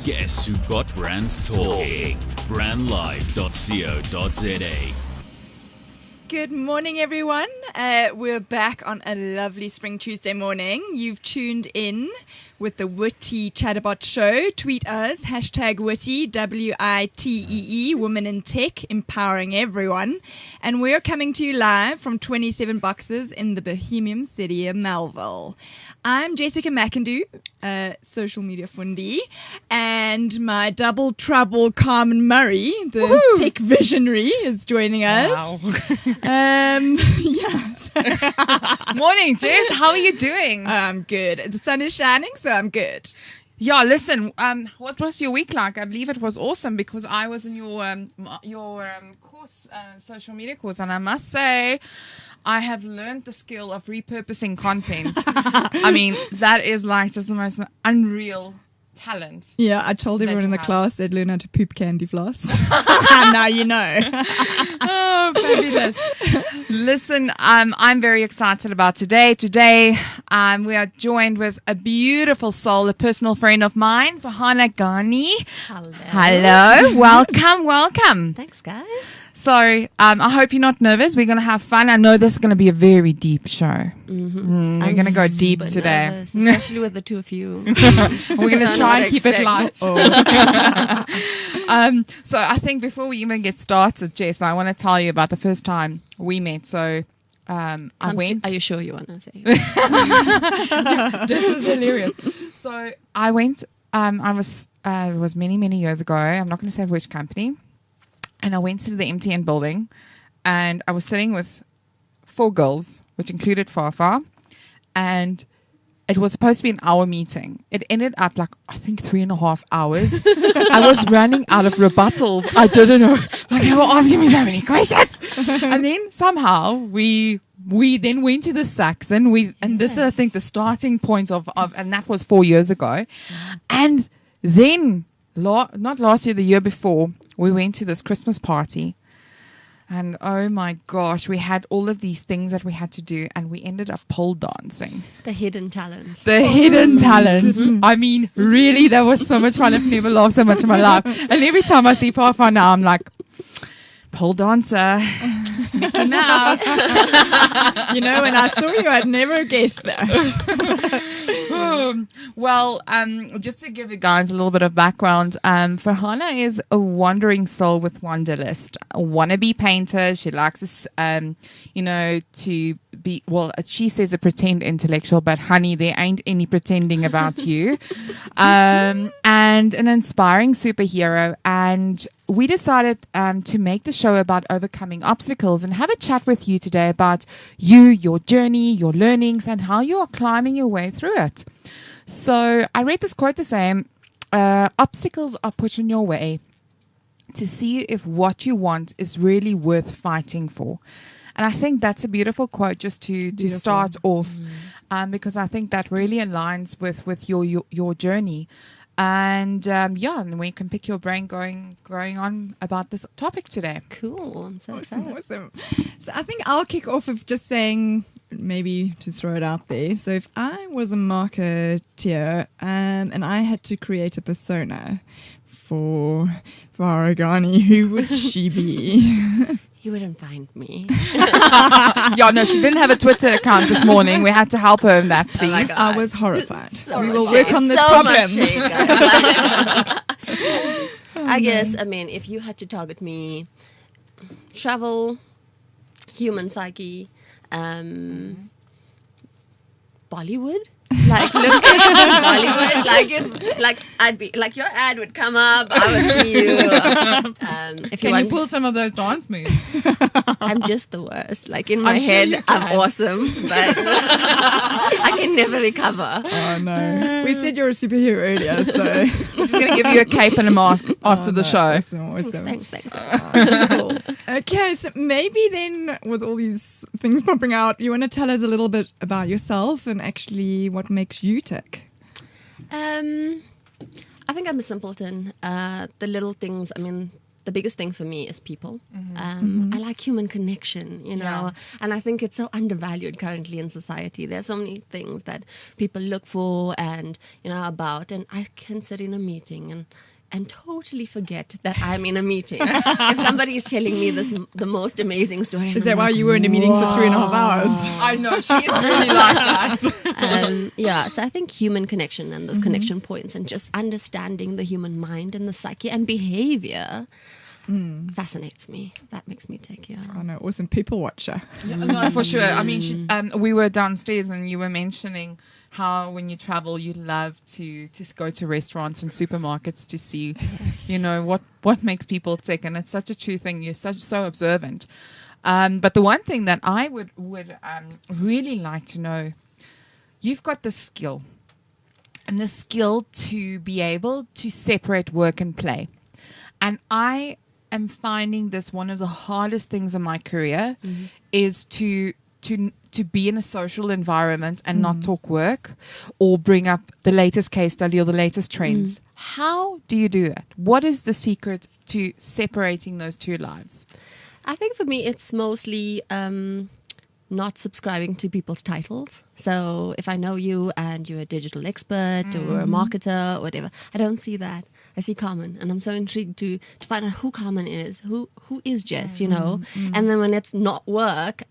Guess who got brands talking? Brandlive.co.za. Good morning, everyone. We're back on a lovely spring Tuesday morning. You've tuned in with the Witty Chatterbot Show. Tweet us, #Witty, WITEE, Women in Tech, empowering everyone. And we're coming to you live from 27 Boxes in the Bohemian city of Melville. I'm Jessica McIndoe, social media fundy, and my double trouble Carmen Murray, the tech visionary, is joining us. Wow. Yeah. Morning, Jess. How are you doing? I'm good. The sun is shining, so I'm good. Yeah, listen, what was your week like? I believe it was awesome because I was in your course, social media course, and I must say, I have learned the skill of repurposing content. I mean, that is like just the most unreal talent. Yeah, I told everyone in the class they'd learn how to poop candy floss. Now you know. Oh, fabulous. Listen, I'm very excited about today. Today, we are joined with a beautiful soul, a personal friend of mine, Fahana Ghani. Hello. Welcome. Thanks, guys. So, I hope you're not nervous. We're going to have fun. I know this is going to be a very deep show. Mm-hmm. We're going to go deep today. Nervous, especially with the two of you. We're going to try and keep it light. So I think before we even get started, Jess, I want to tell you about the first time we met. So I went. Are you sure you want to say? This is hilarious. So I went. It was many years ago. I'm not going to say which company. And I went to the MTN building, and I was sitting with 4 girls, which included Fafa, and it was supposed to be an hour meeting. It ended up like, I think 3.5 hours. I was running out of rebuttals. I didn't know. Like, they were asking me so many questions. And then somehow we then went to the Saxon. And this is, I think, the starting point of and that was 4 years ago. And then, not last year, the year before, we went to this Christmas party, and oh my gosh, we had all of these things that we had to do, and we ended up pole dancing. The hidden talents. Hidden talents. I mean, really, that was so much fun. I've never laughed so much in my life. And every time I see Fafa now, I'm like, pole dancer, Mickey Mouse. You know, when I saw you, I'd never guessed that. Well, just to give you guys a little bit of background, Farhana is a wandering soul with wanderlust, a wannabe painter. She likes, to be, well, she says a pretend intellectual, but honey, there ain't any pretending about you. And an inspiring superhero. And we decided to make the show about overcoming obstacles and have a chat with you today about you, your journey, your learnings, and how you are climbing your way through it. So I read this quote the same, obstacles are put in your way to see if what you want is really worth fighting for. And I think that's a beautiful quote just to start off, because I think that really aligns with your journey. And and we can pick your brain going on about this topic today. Cool. I'm so excited. Awesome. So I think I'll kick off with just saying, maybe to throw it out there. So if I was a marketeer and I had to create a persona for Aragani, who would she be? You wouldn't find me. Yeah, no, she didn't have a Twitter account this morning. We had to help her in that, please. Oh I was horrified. So we will work on this problem. I guess, if you had to target me, travel, human psyche, Bollywood. Like, look at Bollywood. Like I'd be like, your ad would come up. I would see you. Can you pull some of those dance moves? I'm just the worst. Like in my head, I'm awesome, but I can never recover. Oh no! We said you're a superhero earlier, so I'm just gonna give you a cape and a mask after the show. Awesome. Thanks. Cool. Okay, so maybe then, with all these things popping out, you want to tell us a little bit about yourself and actually what makes you tick? I think I'm a simpleton. The little things, the biggest thing for me is people. I like human connection, you know, and I think it's so undervalued currently in society. There's so many things that people look for and, you know, about, and I can sit in a meeting and totally forget that I'm in a meeting. If somebody is telling me the most amazing story. Is that why you were in a meeting for 3.5 hours? I know, she is really like that. So I think human connection and those connection points and just understanding the human mind and the psyche and behavior fascinates me. That makes me take Oh no, awesome people watcher. No, for sure. I mean, we were downstairs and you were mentioning how when you travel, you love to go to restaurants and supermarkets to see, you know, what makes people tick. And it's such a true thing. You're so observant. But the one thing that I would really like to know, you've got the skill to be able to separate work and play. And I am finding this one of the hardest things in my career is to be in a social environment and not talk work or bring up the latest case study or the latest trends. How do you do that? What is the secret to separating those two lives? I think for me, it's mostly not subscribing to people's titles. So if I know you and you're a digital expert or a marketer or whatever, I don't see that. I see Carmen, and I'm so intrigued to find out who Carmen is, who is Jess, you know. And then when it's not work,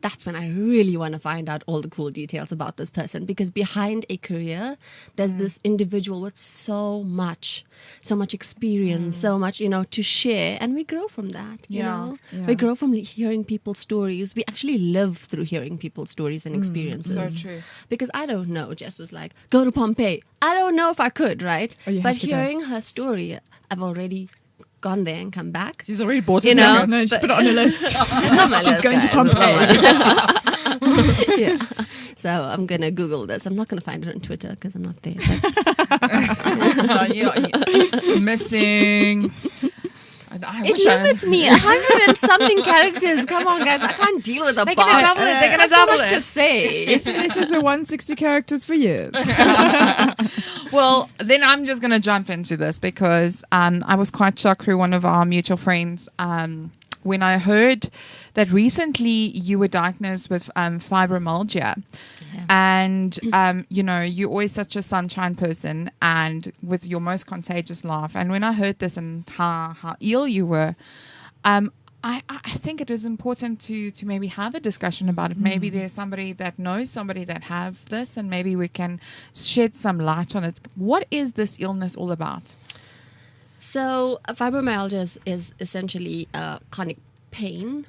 that's when I really want to find out all the cool details about this person, because behind a career, there's this individual with so much experience, so much, you know, to share, and we grow from that, you know. We grow from hearing people's stories. We actually live through hearing people's stories and experiences. So true. Because I don't know, Jess was like, go to Pompeii. I don't know if I could, right? But hearing her story, I've already gone there and come back. She's already bought it. You know, No, just put it on your list. It's on my She's list, going to guys. Pompeii. Yeah. So I'm going to Google this. I'm not going to find it on Twitter because I'm not there. You're missing. I It limits me. 100 and something characters. Come on, guys. I can't deal with a They're bot. gonna double it. They're gonna That's so double much it. to say. SNSs were 160 characters for years. Well, then I'm just going to jump into this because I was quite shocked through one of our mutual friends when I heard that recently you were diagnosed with fibromyalgia. And, you know, you're always such a sunshine person and with your most contagious laugh. And when I heard this and how ill you were, I think it is important to maybe have a discussion about it. Maybe there's somebody that knows somebody that have this and maybe we can shed some light on it. What is this illness all about? So fibromyalgia is essentially chronic pain.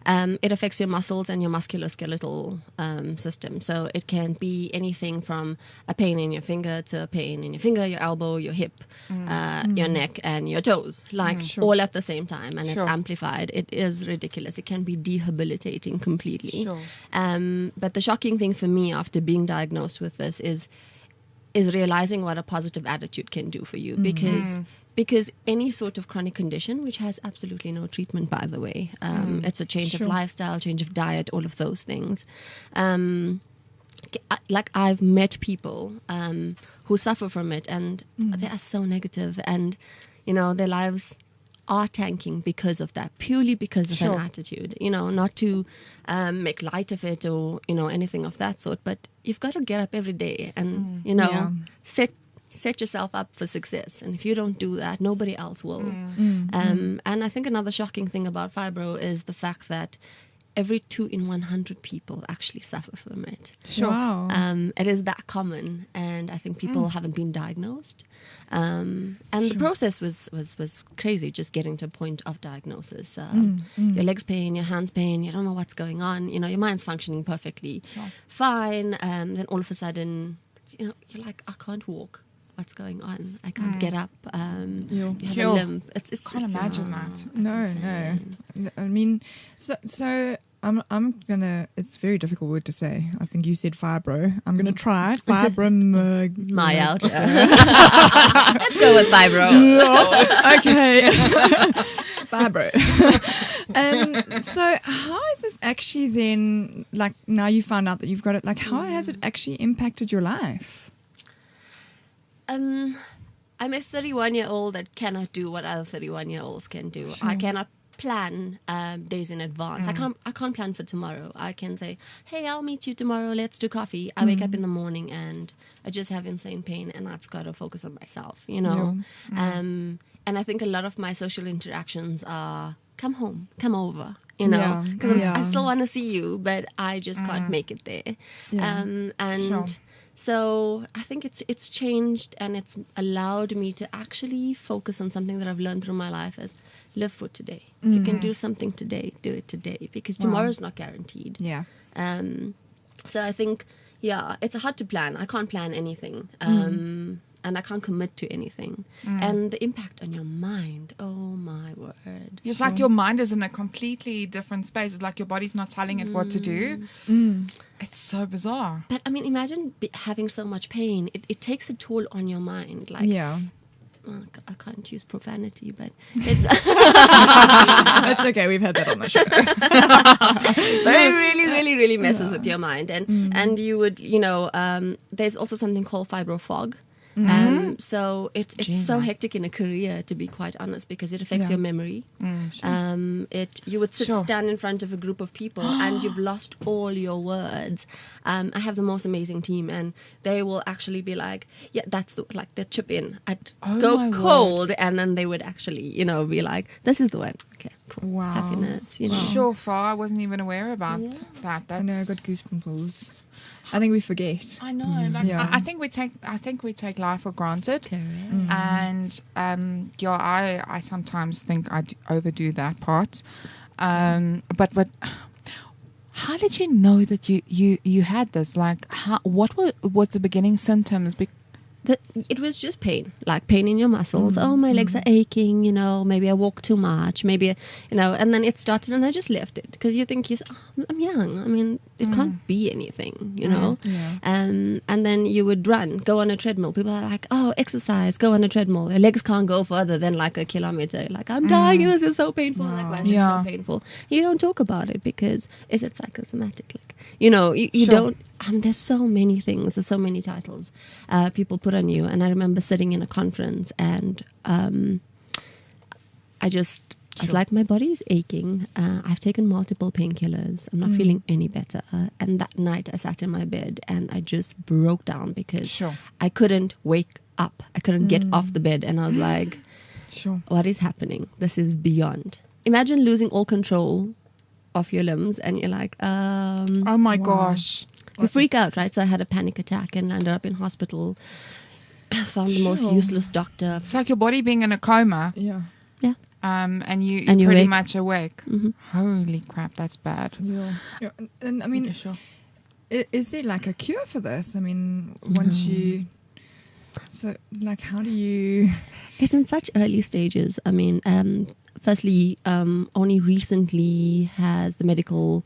It affects your muscles and your musculoskeletal system. So it can be anything from a pain in your finger to a pain in your finger, your elbow, your hip, your neck, and your toes, all at the same time. And it's amplified. It is ridiculous. It can be debilitating completely. But the shocking thing for me after being diagnosed with this is realizing what a positive attitude can do for you, because any sort of chronic condition, which has absolutely no treatment, by the way, it's a change of lifestyle, change of diet, all of those things. Like I've met people who suffer from it, and they are so negative, and you know their lives are tanking because of that, purely because of an attitude, you know, not to make light of it or, you know, anything of that sort, but you've got to get up every day and, you know, set yourself up for success. And if you don't do that, nobody else will. And I think another shocking thing about fibro is the fact that every 2 in 100 people actually suffer from it. Wow. It is that common, and I think people haven't been diagnosed. And the process was crazy, just getting to a point of diagnosis. Your legs pain, your hands pain, you don't know what's going on. You know, your mind's functioning perfectly fine. Then all of a sudden, you know, you're like, I can't walk. What's going on? I can't get up. You have a limp. It's can't imagine that. No. I mean, so I'm gonna. It's a very difficult word to say. I think you said fibro. I'm gonna try it. Myalgia. Let's go with fibro. Okay. Fibro. So how is this actually then? Like now you found out that you've got it. Like how has it actually impacted your life? I'm a 31-year-old that cannot do what other 31-year-olds can do. I cannot plan days in advance. I can't plan for tomorrow. I can say, hey, I'll meet you tomorrow. Let's do coffee. I wake up in the morning and I just have insane pain and I've got to focus on myself, you know. And I think a lot of my social interactions are come home, come over, you know, because I still want to see you, but I just can't make it there. So I think it's changed and it's allowed me to actually focus on something that I've learned through my life is live for today. If you can do something today, do it today because tomorrow's not guaranteed. Yeah. So I think, it's hard to plan. I can't plan anything. And I can't commit to anything. And the impact on your mind, oh my word. It's like your mind is in a completely different space. It's like your body's not telling it what to do. It's so bizarre. But I mean, imagine having so much pain. It takes a toll on your mind. Like, I can't use profanity, but that's okay. We've had that on the show. But it really, really, really messes with your mind. And you would, there's also something called fibro fog. So it's so hectic in a career, to be quite honest, because it affects your memory. You would stand in front of a group of people and you've lost all your words. I have the most amazing team, and they will actually be like, yeah, that's they chip in. I'd go cold, and then they would actually, be like, this is the one. Okay, cool. Wow. Happiness, Sure, far I wasn't even aware about that. I know, I got goosebumps. I think we forget. I know. I think we take life for granted, and I sometimes think I overdo that part. But how did you know that you had this? Like, what was the beginning symptoms? It was just pain, like pain in your muscles. Oh, my legs are aching, maybe I walk too much, maybe, and then it started and I just left it because you think, I'm young. I mean, it can't be anything, And then you would go on a treadmill. People are like, oh, exercise, go on a treadmill. Your legs can't go further than like a kilometer. Like, I'm dying, this is so painful. Wow. Like, why is it so painful? You don't talk about it because is it psychosomatic? Like, you don't. And there's so many things, there's so many titles people put on you. And I remember sitting in a conference and I was like, my body is aching. I've taken multiple painkillers. I'm not feeling any better. And that night I sat in my bed and I just broke down because I couldn't wake up. I couldn't get off the bed. And I was like, what is happening? This is beyond. Imagine losing all control of your limbs and you're like, oh my gosh. You freak out, right? So I had a panic attack and ended up in hospital. Found the most useless doctor. It's like your body being in a coma. Yeah. And you're pretty awake. much awake. Holy crap, that's bad. Yeah. And I mean, is there like a cure for this? I mean, once you... So, like, how do you... It's in such early stages. I mean, firstly, only recently has the medical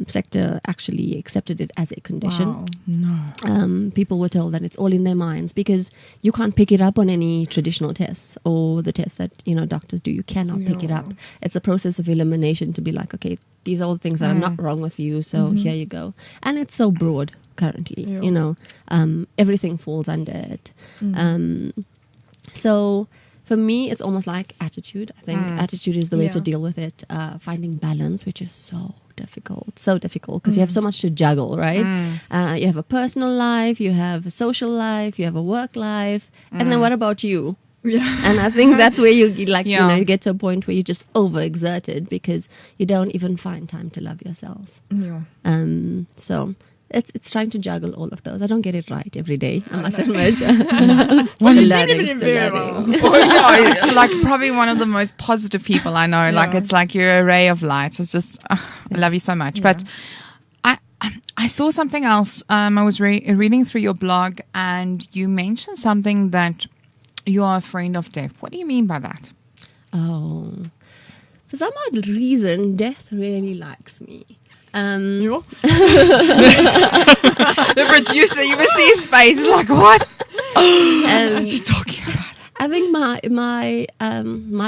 sector actually accepted it as a condition. Wow. No. People were told that it's all in their minds because you can't pick it up on any traditional tests or the tests that doctors do. You cannot pick it up. It's a process of elimination to be like, okay, these are all the things that are not wrong with you, so here you go. And it's so broad currently, everything falls under it. So for me, it's almost like attitude. I think attitude is the way to deal with it. Finding balance, which is so difficult because you have so much to juggle, right? You have a personal life, you have a social life, you have a work life, and then what about you? Yeah. And I think that's where you you get to a point where you're just overexerted because you don't even find time to love yourself. Yeah. So it's trying to juggle all of those. I don't get it right every day, I must admit. Still learning. Like probably one of the most positive people I know. Like it's like you're a ray of light. It's just I love you so much. But I saw something else. I was reading through your blog, and you mentioned something that you are afraid of death. What do you mean by that? Oh, for some odd reason, death really likes me. The producer, you will see his face. He's like, what? What are you talking about? I think my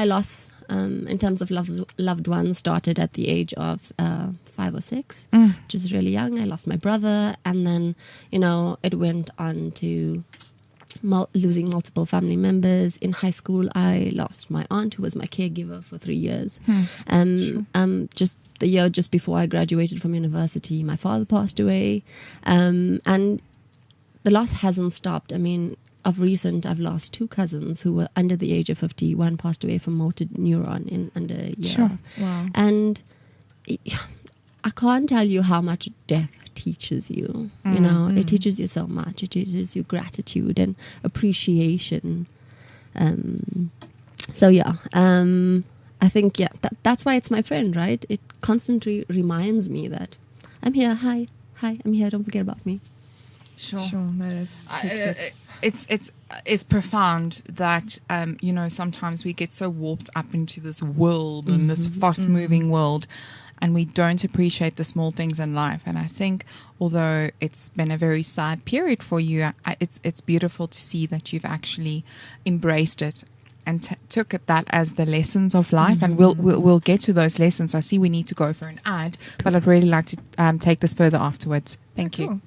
loss in terms of loved ones started at the age of 5 or 6, which is really young. I lost my brother, and then it went on to losing multiple family members. In high school, I lost my aunt, who was my caregiver for 3 years. Just the year just before I graduated from university, my father passed away. And the loss hasn't stopped. I mean, of recent, I've lost 2 cousins who were under the age of 50. One passed away from motor neuron in under a year. Sure. Wow. And I can't tell you how much death teaches you. You know, it teaches you so much. It teaches you gratitude and appreciation. So yeah, I think that's why it's my friend, right? It constantly reminds me that I'm here. Hi, I'm here. Don't forget about me. Sure. No, that's It's profound that sometimes we get so warped up into this world and this fast moving world, and we don't appreciate the small things in life. And I think, although it's been a very sad period for you, it's beautiful to see that you've actually embraced it and took that as the lessons of life. And we'll get to those lessons. I see we need to go for an ad, but I'd really like to take this further afterwards. Thank you.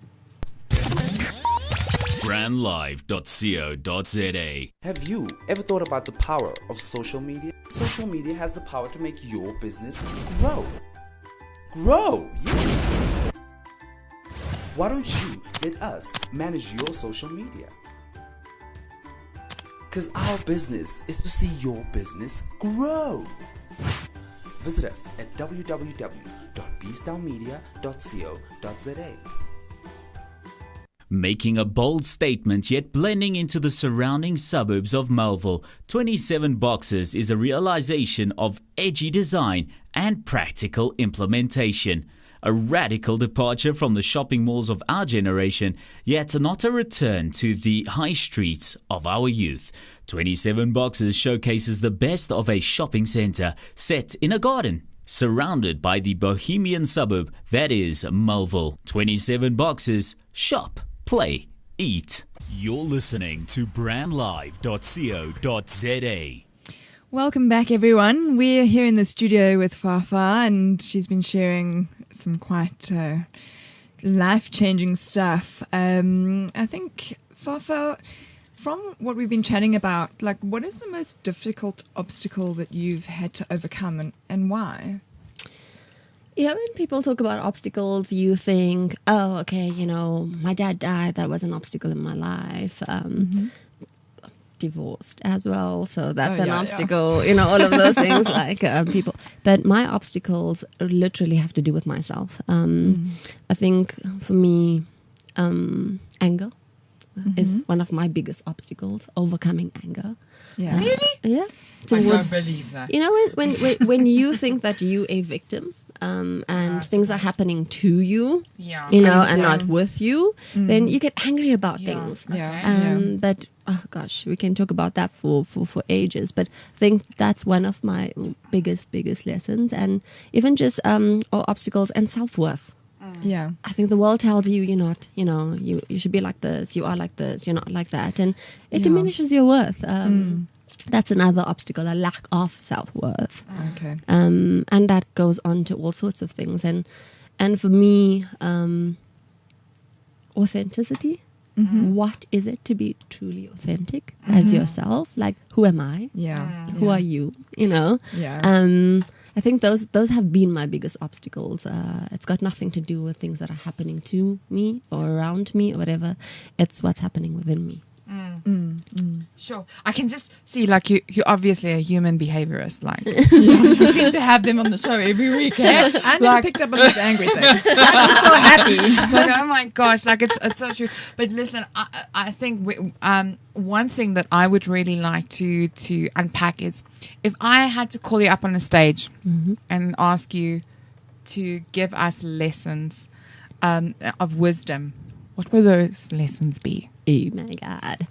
brandlive.co.za. Have you ever thought about the power of social media? Social media has the power to make your business grow. Yeah. Why don't you let us manage your social media? Because our business is to see your business grow. Visit us at www.beastdownmedia.co.za. Making a bold statement yet blending into the surrounding suburbs of Melville, 27 Boxes is a realization of edgy design and practical implementation. A radical departure from the shopping malls of our generation, yet not a return to the high streets of our youth. 27 Boxes showcases the best of a shopping centre set in a garden, surrounded by the bohemian suburb that is Melville. 27 Boxes, shop, play, eat. You're listening to brandlive.co.za. Welcome back, everyone. We're here in the studio with Fafa, and she's been sharing some quite life-changing stuff. I think, Fafa, from what we've been chatting about, what is the most difficult obstacle that you've had to overcome, and why? Yeah, when people talk about obstacles, you think, oh, okay, my dad died. That was an obstacle in my life. Divorced as well, so that's an obstacle. All of those things, people. But my obstacles literally have to do with myself. I think for me, anger is one of my biggest obstacles. Overcoming anger. Yeah. Really? Yeah. I don't believe that. When you think that you a victim. And things are happening to you, and not with you, then you get angry about things. That, oh gosh, we can talk about that for ages. But I think that's one of my biggest lessons, and even just or obstacles and self-worth. Yeah, I think the world tells you you're not, you should be like this, you are like this, you're not like that, and it diminishes your worth. That's another obstacle, a lack of self-worth. Okay. And that goes on to all sorts of things. And for me, authenticity. What is it to be truly authentic as yourself? Who am I? Yeah. Who are you? Yeah. I think those have been my biggest obstacles. It's got nothing to do with things that are happening to me or around me or whatever. It's what's happening within me. Sure. I can just see you're obviously a human behaviorist. You seem to have them on the show every week. Eh? I never picked up on this angry thing. I'm so happy. Oh my gosh, it's so true. But listen, I think one thing that I would really like to unpack is if I had to call you up on a stage and ask you to give us lessons of wisdom, what would those lessons be? Oh my God.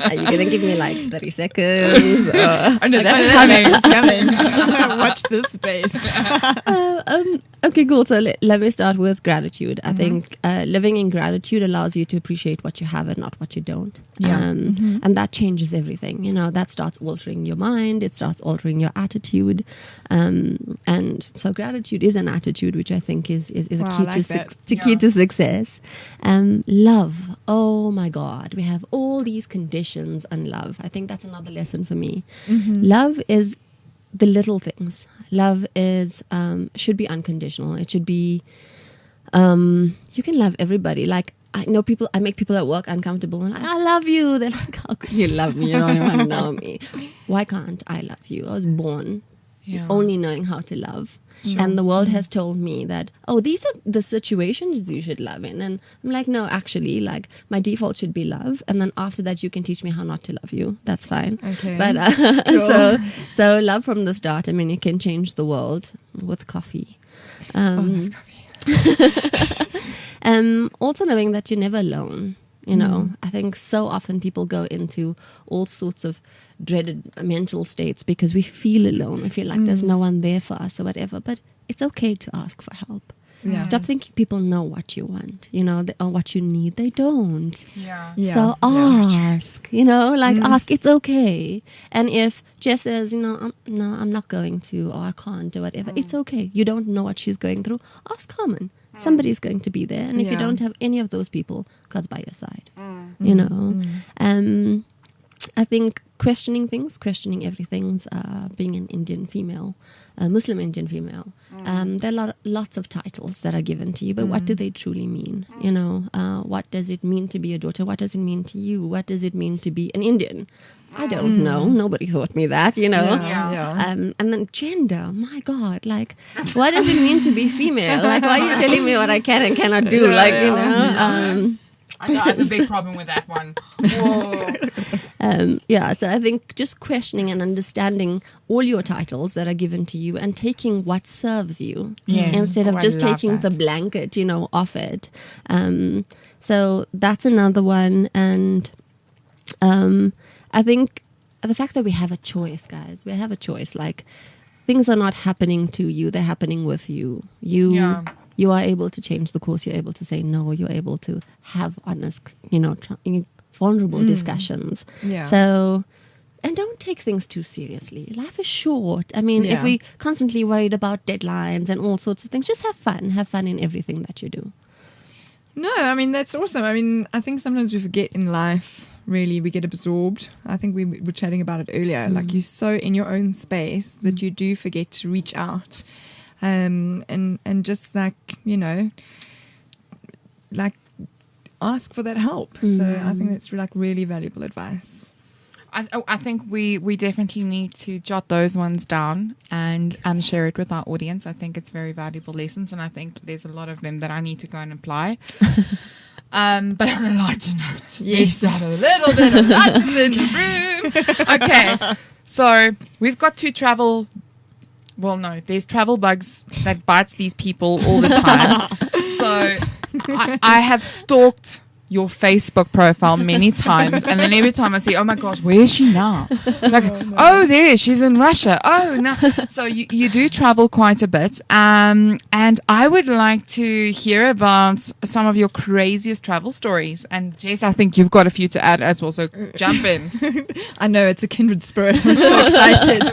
Are you going to give me 30 seconds? Oh no, that's coming. It's coming. Watch this space. Okay, cool. So let me start with gratitude. I think living in gratitude allows you to appreciate what you have and not what you don't. Yeah. And that changes everything. You know, that starts altering your mind. It starts altering your attitude. And so gratitude is an attitude, which I think is a key key to success. Love. Oh my God. We have all these conditions on love. I think that's another lesson for me. Love is the little things. Love is should be unconditional. It should be you can love everybody. Like, I know people, I make people at work uncomfortable and I love you. They're like, how could you love me? You don't even know me. Why can't I love you? I was born only knowing how to love. Sure. And the world has told me that, oh, these are the situations you should love in. And I'm like, no, actually, like, my default should be love. And then after that, you can teach me how not to love you. That's fine. Okay. But cool. so love from the start. I mean, you can change the world with coffee. Also knowing that you're never alone, you know. I think so often people go into all sorts of dreaded mental states because we feel alone. We feel like there's no one there for us or whatever, but it's okay to ask for help. Yeah. Stop thinking people know what you want, you know, or what you need. They don't. So ask, you know, like ask, it's okay. And if Jess says, you know, no, I'm not going to, or I can't, or whatever, it's okay. You don't know what she's going through. Ask Carmen. Somebody's going to be there. And if you don't have any of those people, God's by your side, you know. I think questioning things, questioning everything's being an Indian female, a Muslim Indian female. There are lots of titles that are given to you, but what do they truly mean? You know, what does it mean to be a daughter? What does it mean to you? What does it mean to be an Indian? I don't know. Nobody taught me that, you know. And then gender, my God, like, what does it mean to be female? Like, why are you telling me what I can and cannot do? Like, you know. I have a big problem with that one. So I think just questioning and understanding all your titles that are given to you and taking what serves you instead of just taking the blanket, you know, off it. So that's another one. And I think the fact that we have a choice, guys, we have a choice. Like, things are not happening to you, they're happening with you. You are able to change the course. You're able to say no. You're able to have honest, you know, vulnerable discussions. So, and don't take things too seriously. Life is short. I mean, if we constantly worried about deadlines and all sorts of things, just have fun. Have fun in everything that you do. No, I mean, that's awesome. I mean, I think sometimes we forget in life, really, we get absorbed. I think we were chatting about it earlier. Like, you're so in your own space that you do forget to reach out. And just, like, you know, like, ask for that help. So I think that's, like, really valuable advice. I think we definitely need to jot those ones down and share it with our audience. I think it's very valuable lessons, and I think there's a lot of them that I need to go and apply. But on a lighter note, let's have a little bit of lightness in the room. Okay, so we've got to travel. Well, no, there's travel bugs that bites these people all the time. So I have stalked your Facebook profile many times, and then every time I see, oh my gosh, where is she now? Like, oh, there, she's in Russia. Oh, no. So you do travel quite a bit, and I would like to hear about some of your craziest travel stories. And Jess, I think you've got a few to add as well, so jump in. I know, it's a kindred spirit. I'm so excited.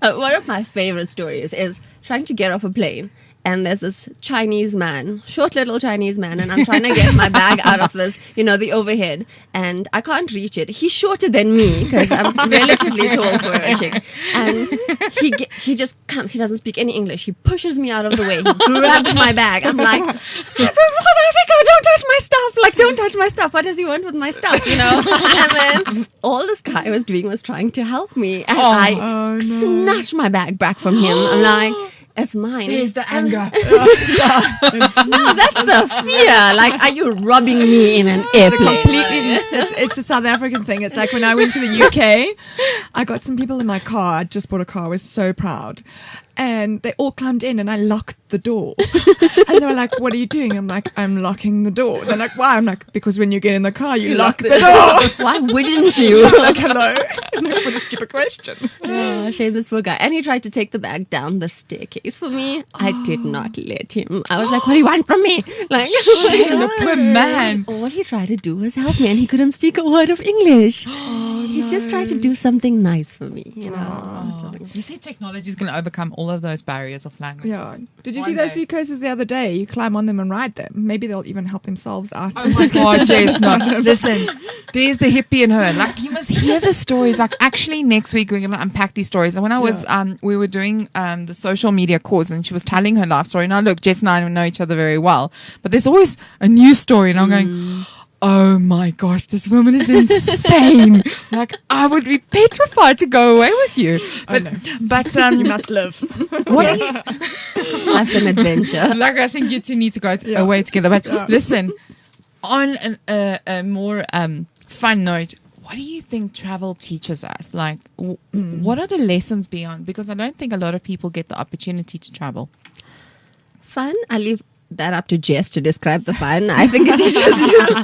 One of my favorite stories is trying to get off a plane. And there's this Chinese man, short little Chinese man, and I'm trying to get my bag out of this, you know, the overhead, and I can't reach it. He's shorter than me because I'm relatively tall for a chick. And he just comes. He doesn't speak any English. He pushes me out of the way. He grabs my bag. I'm like, I'm from South Africa. Don't touch my stuff. Like, don't touch my stuff. What does he want with my stuff, you know? And then all this guy was doing was trying to help me. And I snatched my bag back from him. I'm like, it's mine. There's the anger. No, that's the fear. Like, are you robbing me in an airplane? It's a South African thing. It's like when I went to the UK, I got some people in my car. I just bought a car. I was so proud. And they all climbed in and I locked the door. And they were like, like, what are you doing? I'm like, I'm locking the door. They're like, why? I'm like, because when you get in the car, you lock the door. Why wouldn't you? I'm like, hello. Like, what a stupid question. Oh, shame this poor guy. And he tried to take the bag down the staircase for me. I did not let him. I was like, what do you want from me? Like, Shame, the poor man. all he tried to do was help me, and he couldn't speak a word of English. He just tried to do something nice for me, you know. You see, technology is going to overcome all of those barriers of languages. Yeah. Did you One see those day. suitcases the other day? You climb on them and ride them. Maybe they'll even help themselves out. Oh my God, Jess, no. Listen, there's the hippie in her. Like, you must hear the stories. Like, actually, next week we're going to unpack these stories. And when I was, we were doing the social media course, and she was telling her life story. Now, look, Jess and I know each other very well, but there's always a new story, and I'm going, oh my gosh, this woman is insane. Like, I would be petrified to go away with you. But You must live. what is Have some adventure. like, I think you two need to go away together. But listen, on a more fun note, what do you think travel teaches us? Like, what are the lessons beyond? Because I don't think a lot of people get the opportunity to travel. Fun? I leave that up to Jess to describe the fun. I think it teaches you.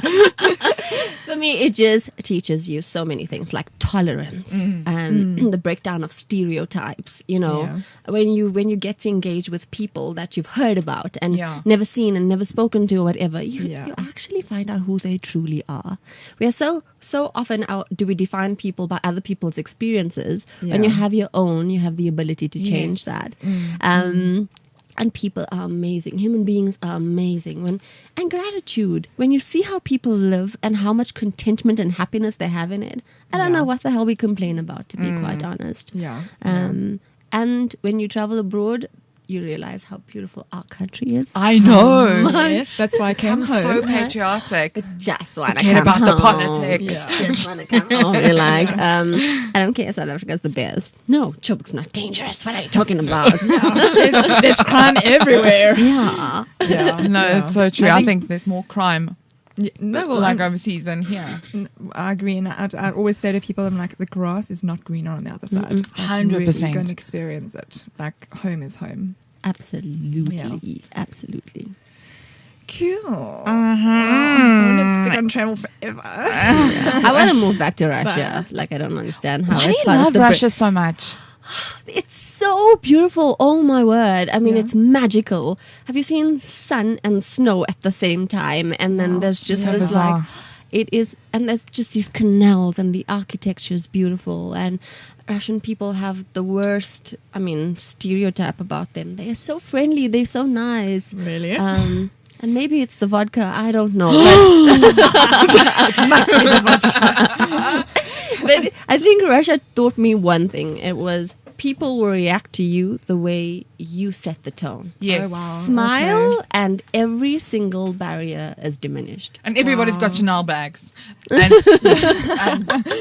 For me, it just teaches you so many things, like tolerance and the breakdown of stereotypes. You know, when you get to engage with people that you've heard about and never seen and never spoken to or whatever, you actually find out who they truly are. We are so often do we define people by other people's experiences. When you have your own, you have the ability to change that. And people are amazing. Human beings are amazing. And gratitude. When you see how people live and how much contentment and happiness they have in it, I don't know what the hell we complain about, to be quite honest. And when you travel abroad, you realize how beautiful our country is. I know. Yes, that's why I came I'm home. so patriotic. Just want to Forget come about home. the politics. Just want to come home. You're like, I don't care. South Africa's the best. No, Joburg's not dangerous. What are you talking about? There's crime everywhere. Yeah. No, it's so true. I think there's more crime No, well, like overseas than here. I agree, and I always say to people, I'm like, the grass is not greener on the other side. 100%. Really going to experience it. Like, home is home. Absolutely. Absolutely. Cool. I'm gonna stick on travel forever. I want to move back to Russia. Like, I don't understand how Why do it's you part love of the Russia so much? It's so beautiful. Oh my word. I mean, it's magical. Have you seen sun and snow at the same time? And then there's just this bizarre. like, it is, and there's just these canals and the architecture is beautiful. And Russian people have the worst, stereotype about them. They are so friendly. They're so nice. Really? And maybe it's the vodka. I don't know. Must be the vodka. But I think Russia taught me one thing. It was people will react to you the way you set the tone. Yes. Oh, wow. Smile Okay. and every single barrier is diminished. And everybody's got Chanel bags. And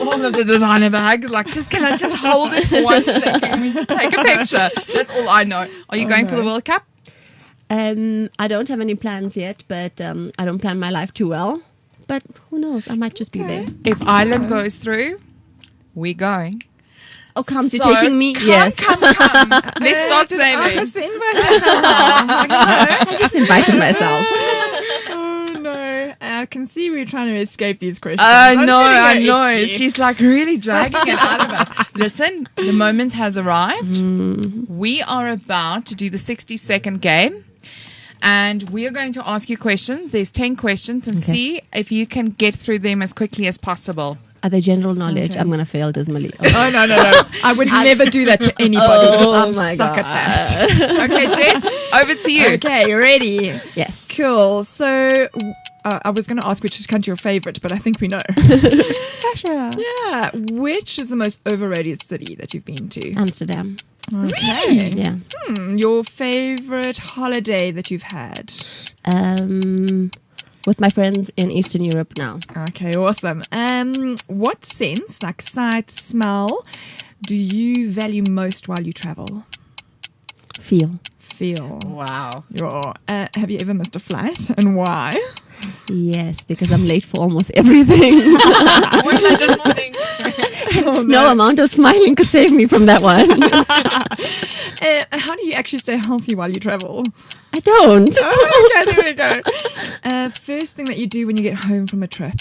all of the designer bags. Like, can I just hold it for 1 second? Let me just take a picture. That's all I know. Are you going for the World Cup? I don't have any plans yet, but I don't plan my life too well. But who knows? I might just be there. If Ireland goes through, we're going. Oh, come to So, taking me? Come, Yes. come. Let's start saving. I just invited myself. Oh no! I can see we're trying to escape these questions. I I'm know, I getting know. itchy. She's like really dragging it out of us. Listen, the moment has arrived. We are about to do the 60-second game. And we are going to ask you questions. There's 10 questions and see if you can get through them as quickly as possible. Are they general knowledge? Okay. I'm going to fail dismally. Oh no! I would never do that to anybody because I'm my suck God. at that. Okay, Jess, over to you. Okay, ready? Yes. Cool. So I was going to ask which is country your favorite, but I think we know. Russia. Yeah. Which is the most overrated city that you've been to? Amsterdam. Okay. Yeah. Your favorite holiday that you've had? With my friends in Eastern Europe now. Okay, awesome. What sense, like sight, smell, do you value most while you travel? Feel. feel? Wow. Have you ever missed a flight, and why? Yes, because I'm late for almost everything. What's that this morning? No amount of smiling could save me from that one. How do you actually stay healthy while you travel? I don't. Okay, there we go. First thing that you do when you get home from a trip?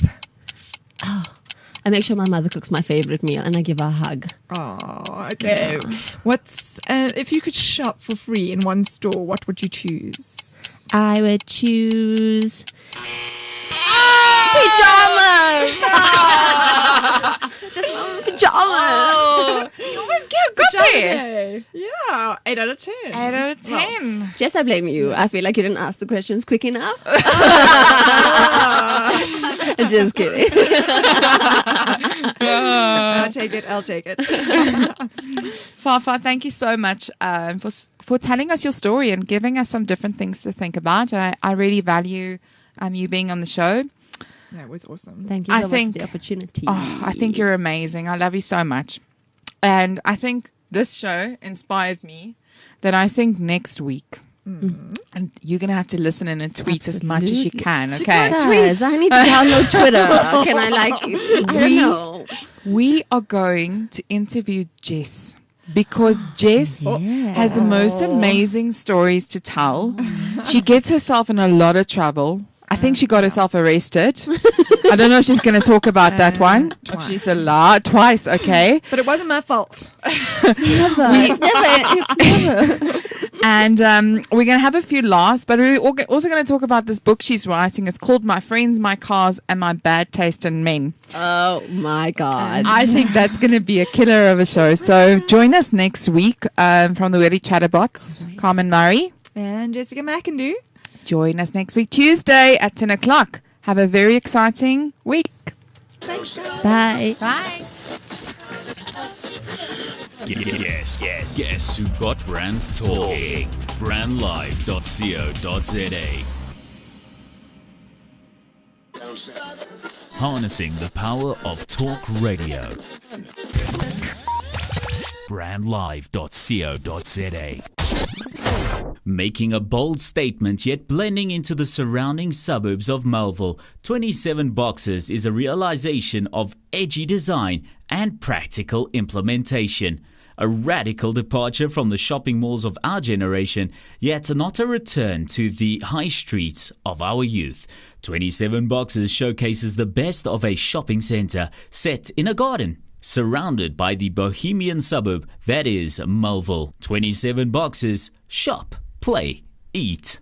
I make sure my mother cooks my favorite meal and I give her a hug. Oh, okay. What's if you could shop for free in one store, what would you choose? I would choose pajamas. Just pajamas. You always get good there. Okay. Yeah, 8 out of 10. 8 out of 10. Jess, I blame you. I feel like you didn't ask the questions quick enough. Just kidding. I'll take it. Fafa, thank you so much for telling us your story and giving us some different things to think about. I really value you being on the show. That was awesome. Thank you so much for the opportunity. I think you're amazing. I love you so much. And I think this show inspired me that I think next week, and you're going to have to listen in and tweet as much as you can, okay? Guys, I need to download Twitter. Can I I don't know. We are going to interview Jess because Jess has the most amazing stories to tell. She gets herself in a lot of trouble. I think she got herself arrested. I don't know if she's going to talk about that one. If she's allowed. Twice, okay. But it wasn't my fault. It's never. And we're going to have a few laughs, but we're also going to talk about this book she's writing. It's called My Friends, My Cars, and My Bad Taste in Men. Oh, my God. I think that's going to be a killer of a show. So join us next week from the Witty Chatterbots, Carmen Murray. And Jessica McIndoe. Join us next week, Tuesday at 10 o'clock. Have a very exciting week. Bye. Bye. Guess who got brands talking? Brandlive.co.za. Harnessing the power of talk radio. Brandlive.co.za. Making a bold statement yet blending into the surrounding suburbs of Melville, 27 Boxes is a realization of edgy design and practical implementation. A radical departure from the shopping malls of our generation, yet not a return to the high streets of our youth. 27 Boxes showcases the best of a shopping centre set in a garden, surrounded by the bohemian suburb that is Melville. 27 Boxes, shop, play, eat.